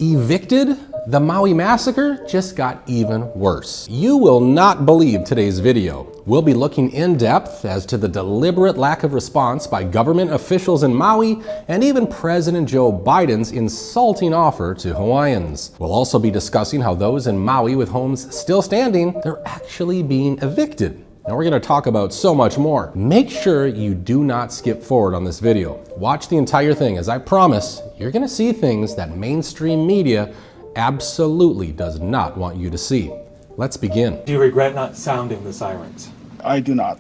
Evicted? The Maui Massacre just got even worse. You will not believe today's video. We'll be looking in depth as to the deliberate lack of response by government officials in Maui and even President Joe Biden's insulting offer to Hawaiians. We'll also be discussing how those in Maui with homes still standing, they're actually being evicted. And we're going to talk about so much more. Make sure you do not skip forward on this video. Watch the entire thing, as I promise you're going to see things that mainstream media absolutely does not want you to see. Let's begin. Do you regret not sounding the sirens? I do not.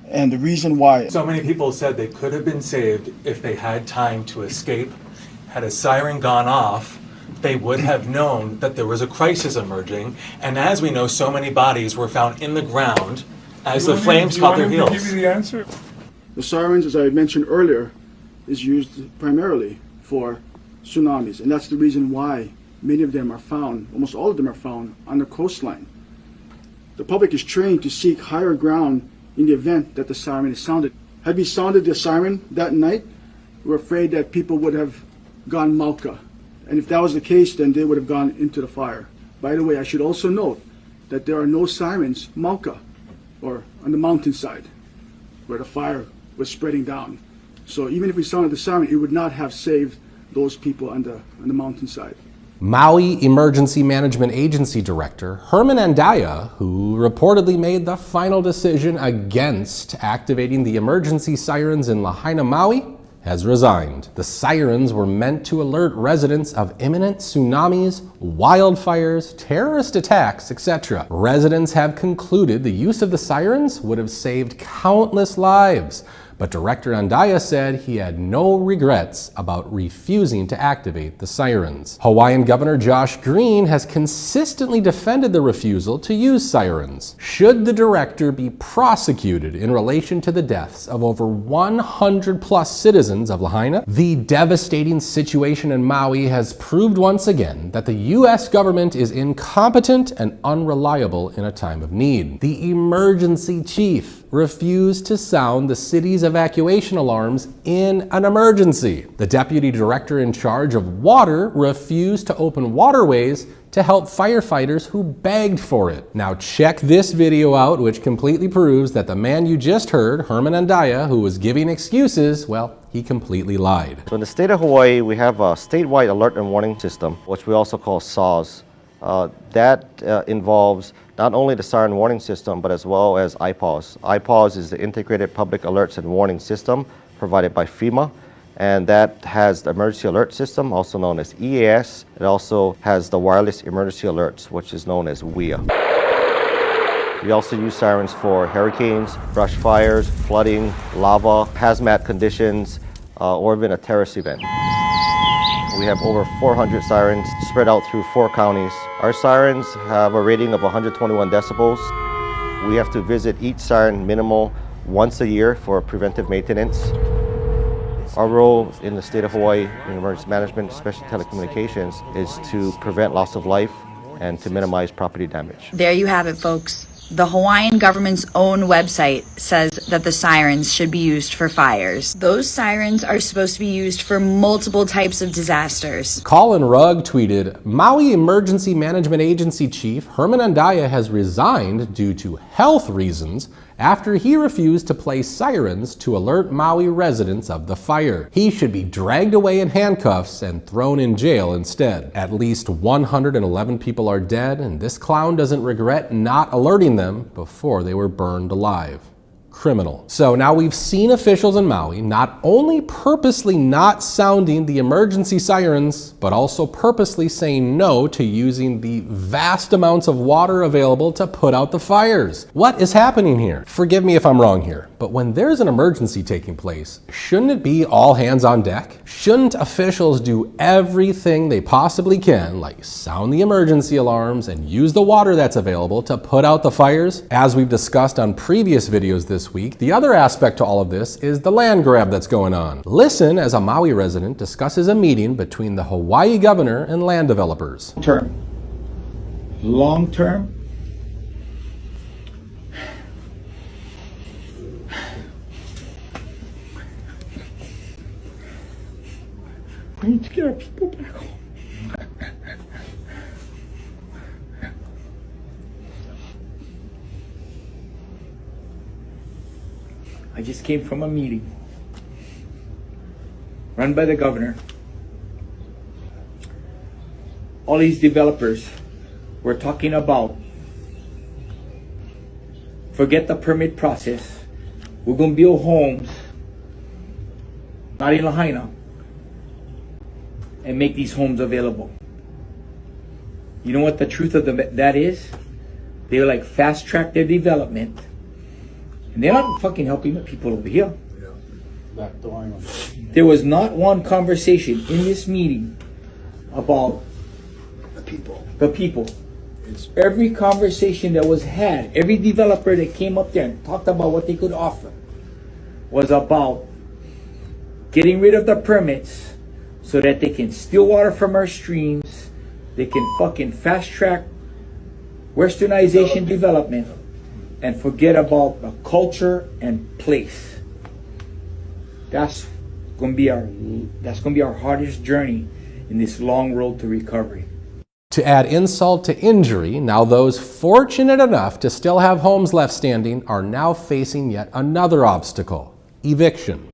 And the reason why... So many people said they could have been saved if they had time to escape. Had a siren gone off, they would have known that there was a crisis emerging. And as we know, so many bodies were found in the ground as the flames caught their heels. Give me the answer. The sirens, as I mentioned earlier, is used primarily for tsunamis. And that's the reason why many of them are found, almost all of them are found, on the coastline. The public is trained to seek higher ground in the event that the siren is sounded. Had we sounded the siren that night, we're afraid that people would have gone mauka. And if that was the case, then they would have gone into the fire. By the way, I should also note that there are no sirens mauka, or on the mountainside, where the fire was spreading down. So even if we sounded the siren, it would not have saved those people on the mountainside. Maui Emergency Management Agency Director Herman Andaya, who reportedly made the final decision against activating the emergency sirens in Lahaina, Maui, has resigned. The sirens were meant to alert residents of imminent tsunamis, wildfires, terrorist attacks, etc. Residents have concluded the use of the sirens would have saved countless lives. But Director Andaya said he had no regrets about refusing to activate the sirens. Hawaiian Governor Josh Green has consistently defended the refusal to use sirens. Should the director be prosecuted in relation to the deaths of over 100 plus citizens of Lahaina? The devastating situation in Maui has proved once again that the U.S. government is incompetent and unreliable in a time of need. The emergency chief refused to sound the city's evacuation alarms in an emergency. The deputy director in charge of water refused to open waterways to help firefighters who begged for it. Now check this video out, which completely proves that the man you just heard, Herman Andaya, who was giving excuses, well, he completely lied. So in the state of Hawaii, we have a statewide alert and warning system, which we also call SAWS. That involves not only the siren warning system, but as well as IPAWS. IPAWS is the Integrated Public Alerts and Warning System provided by FEMA, and that has the emergency alert system, also known as EAS. It also has the wireless emergency alerts, which is known as WEA. We also use sirens for hurricanes, brush fires, flooding, lava, hazmat conditions, or even a terrorist event. We have over 400 sirens spread out through 4 counties. Our sirens have a rating of 121 decibels. We have to visit each siren minimal once a year for preventive maintenance. Our role in the state of Hawaii in emergency management, especially telecommunications, is to prevent loss of life and to minimize property damage. There you have it, folks. The Hawaiian government's own website says that the sirens should be used for fires. Those sirens are supposed to be used for multiple types of disasters. Colin Rugg tweeted, Maui Emergency Management Agency Chief Herman Andaya has resigned due to health reasons after he refused to play sirens to alert Maui residents of the fire. He should be dragged away in handcuffs and thrown in jail instead. At least 111 people are dead, and this clown doesn't regret not alerting them before they were burned alive. Criminal. So now we've seen officials in Maui not only purposely not sounding the emergency sirens, but also purposely saying no to using the vast amounts of water available to put out the fires. What is happening here? Forgive me if I'm wrong here, but when there's an emergency taking place, shouldn't it be all hands on deck? Shouldn't officials do everything they possibly can, like sound the emergency alarms and use the water that's available to put out the fires? As we've discussed on previous videos this week, the other aspect to all of this is the land grab that's going on. Listen as a Maui resident discusses a meeting between the Hawaii governor and land developers. Long term. We need to get our people back home. I just came from a meeting run by the governor. All these developers were talking about, forget the permit process. We're going to build homes, not in Lahaina, and make these homes available. You know what the truth of that is? They were like fast track their development, and they're not fucking helping the people over here. There was not one conversation in this meeting about the people. Every conversation that was had, every developer that came up there and talked about what they could offer was about getting rid of the permits so that they can steal water from our streams, they can fucking fast track westernization development, and forget about the culture and place. That's gonna be our hardest journey in this long road to recovery. To add insult to injury, now those fortunate enough to still have homes left standing are now facing yet another obstacle: eviction.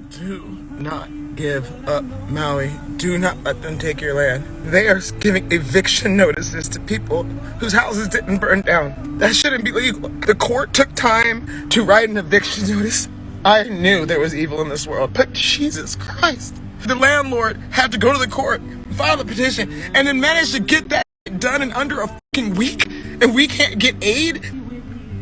Do not give up Maui. Do not let them take your land. They are giving eviction notices to people whose houses didn't burn down. That shouldn't be legal. The court took time to write an eviction notice. I knew there was evil in this world, but Jesus Christ. The landlord had to go to the court, file the petition, and then managed to get that done in under a fucking week, and we can't get aid?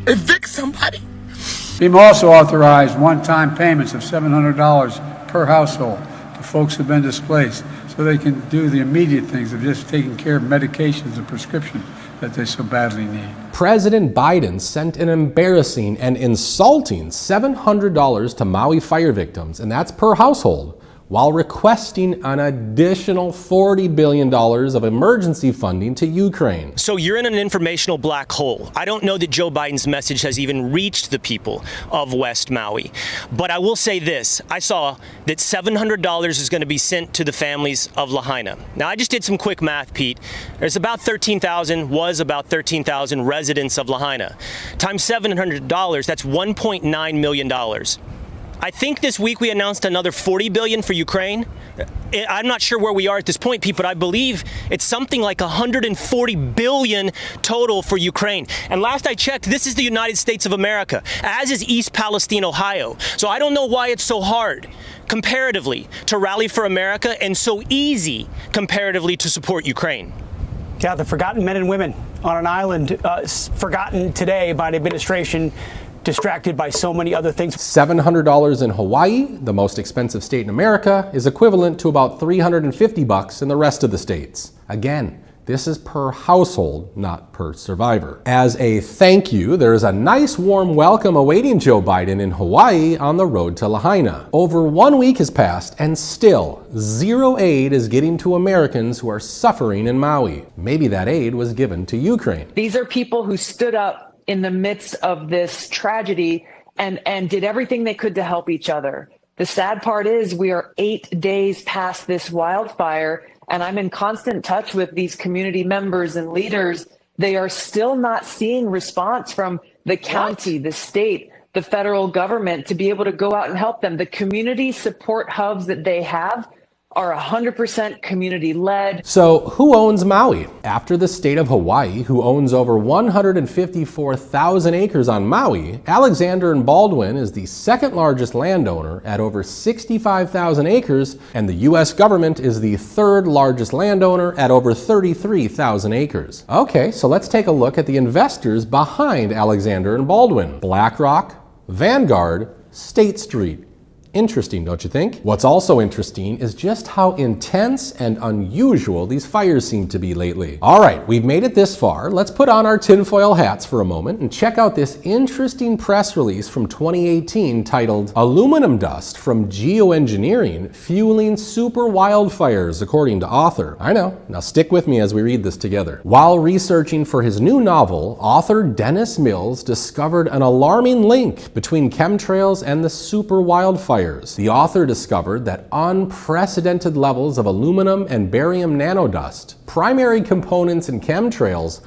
Evict somebody? FEMA also authorized one-time payments of $700 per household to folks who've been displaced, so they can do the immediate things of just taking care of medications and prescriptions that they so badly need. President Biden sent an embarrassing and insulting $700 to Maui fire victims, and that's per household, while requesting an additional $40 billion of emergency funding to Ukraine. So you're in an informational black hole. I don't know that Joe Biden's message has even reached the people of West Maui. But I will say this, I saw that $700 is going to be sent to the families of Lahaina. Now, I just did some quick math, Pete. There's about 13,000 residents of Lahaina. Times $700, that's $1.9 million. I think this week we announced another $40 billion for Ukraine. I'm not sure where we are at this point, Pete, but I believe it's something like $140 billion total for Ukraine. And last I checked, this is the United States of America, as is East Palestine, Ohio. So I don't know why it's so hard, comparatively, to rally for America and so easy, comparatively, to support Ukraine. Yeah, the forgotten men and women on an island, forgotten today by the administration, distracted by so many other things. $700 in Hawaii, the most expensive state in America, is equivalent to about $350 in the rest of the states. Again, this is per household, not per survivor. As a thank you, there is a nice warm welcome awaiting Joe Biden in Hawaii on the road to Lahaina. Over 1 week has passed and still zero aid is getting to Americans who are suffering in Maui. Maybe that aid was given to Ukraine. These are people who stood up in the midst of this tragedy and did everything they could to help each other. The sad part is we are 8 days past this wildfire, and I'm in constant touch with these community members and leaders. They are still not seeing response from the county, the state, the federal government to be able to go out and help them. The community support hubs that they have are 100% community-led. So who owns Maui? After the state of Hawaii, who owns over 154,000 acres on Maui, Alexander and Baldwin is the second largest landowner at over 65,000 acres, and the US government is the third largest landowner at over 33,000 acres. Okay, so let's take a look at the investors behind Alexander and Baldwin. BlackRock, Vanguard, State Street. Interesting, don't you think? What's also interesting is just how intense and unusual these fires seem to be lately. All right, we've made it this far. Let's put on our tinfoil hats for a moment and check out this interesting press release from 2018 titled "Aluminum Dust from Geoengineering Fueling Super Wildfires," according to author. I know, now stick with me as we read this together. While researching for his new novel, author Dennis Mills discovered an alarming link between chemtrails and the super wildfires. The author discovered that unprecedented levels of aluminum and barium nanodust, primary components in chemtrails,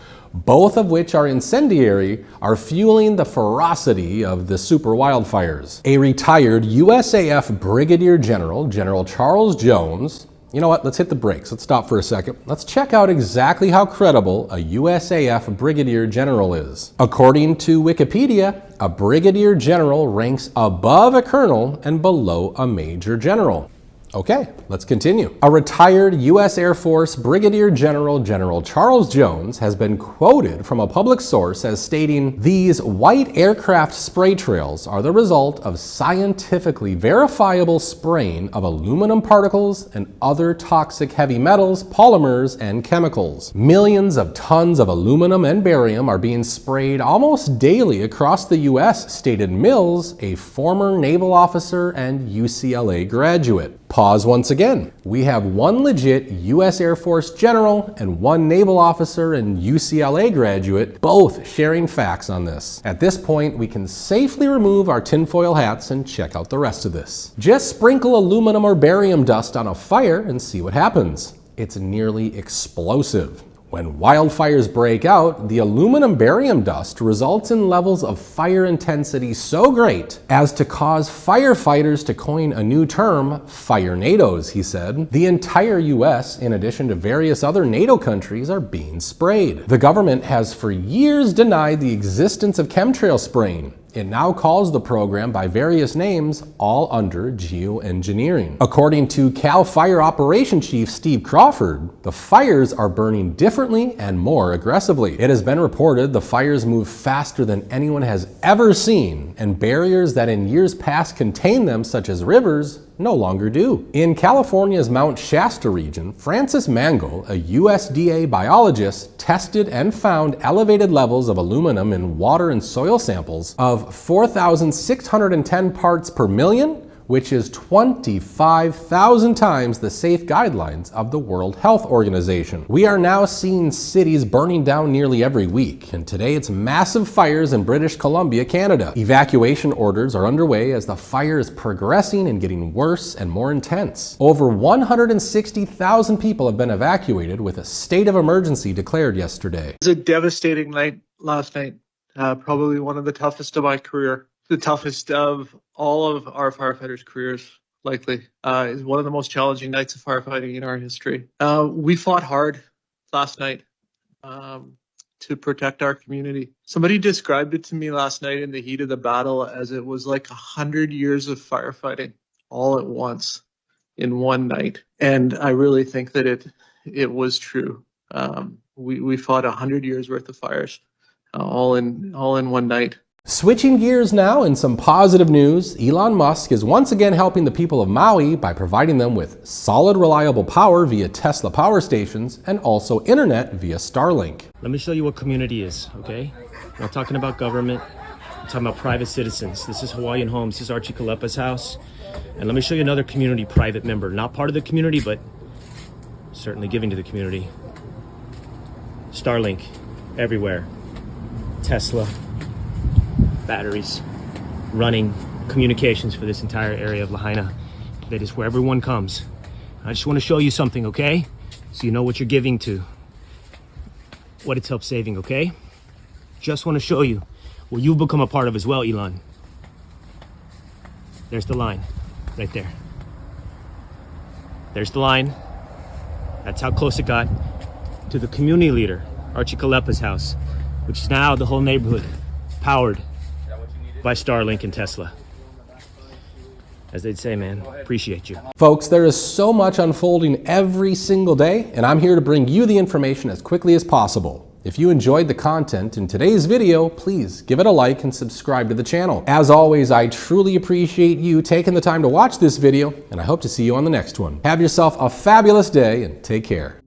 both of which are incendiary, are fueling the ferocity of the super wildfires. A retired USAF Brigadier General, General Charles Jones, you know what, let's hit the brakes. Let's stop for a second. Let's check out exactly how credible a USAF Brigadier General is. According to Wikipedia, a Brigadier General ranks above a colonel and below a Major General. Okay, let's continue. A retired U.S. Air Force Brigadier General, General Charles Jones, has been quoted from a public source as stating, "These white aircraft spray trails are the result of scientifically verifiable spraying of aluminum particles and other toxic heavy metals, polymers, and chemicals. Millions of tons of aluminum and barium are being sprayed almost daily across the U.S., stated Mills, a former naval officer and UCLA graduate." Pause once again. We have one legit U.S. Air Force general and one naval officer and UCLA graduate, both sharing facts on this. At this point, we can safely remove our tinfoil hats and check out the rest of this. Just sprinkle aluminum or barium dust on a fire and see what happens. It's nearly explosive. When wildfires break out, the aluminum barium dust results in levels of fire intensity so great as to cause firefighters to coin a new term, firenadoes, he said. The entire US, in addition to various other NATO countries, are being sprayed. The government has for years denied the existence of chemtrail spraying. It now calls the program by various names, all under geoengineering. According to CAL FIRE Operation Chief Steve Crawford, the fires are burning differently and more aggressively. It has been reported the fires move faster than anyone has ever seen, and barriers that in years past contained them, such as rivers, no longer do. In California's Mount Shasta region, Francis Mangle, a USDA biologist, tested and found elevated levels of aluminum in water and soil samples of 4,610 parts per million, which is 25,000 times the safe guidelines of the World Health Organization. We are now seeing cities burning down nearly every week, and today it's massive fires in British Columbia, Canada. Evacuation orders are underway as the fire is progressing and getting worse and more intense. Over 160,000 people have been evacuated, with a state of emergency declared yesterday. It was a devastating night last night, probably one of the toughest of my career. The toughest of all of our firefighters' careers, likely. Is one of the most challenging nights of firefighting in our history. We fought hard last night to protect our community. Somebody described it to me last night in the heat of the battle as it was like 100 years of firefighting all at once in one night. And I really think that it was true. We fought 100 years worth of fires all in one night. Switching gears now, in some positive news, Elon Musk is once again helping the people of Maui by providing them with solid, reliable power via Tesla power stations and also internet via Starlink. Let me show you what community is, okay? I'm not talking about government, I'm talking about private citizens. This is Hawaiian Homes, this is Archie Kalepa's house. And let me show you another community private member, not part of the community, but certainly giving to the community. Starlink, everywhere. Tesla. Batteries, running communications for this entire area of Lahaina. That is where everyone comes. I just want to show you something, okay? So you know what you're giving to, what it's helped saving, okay? Just want to show you what you've become a part of as well, Elon. There's the line, right there. There's the line. That's how close it got to the community leader, Archie Kalepa's house, which is now the whole neighborhood powered by Starlink and Tesla. As they'd say, man, appreciate you. Folks, there is so much unfolding every single day, and I'm here to bring you the information as quickly as possible. If you enjoyed the content in today's video, please give it a like and subscribe to the channel. As always, I truly appreciate you taking the time to watch this video, and I hope to see you on the next one. Have yourself a fabulous day, and take care.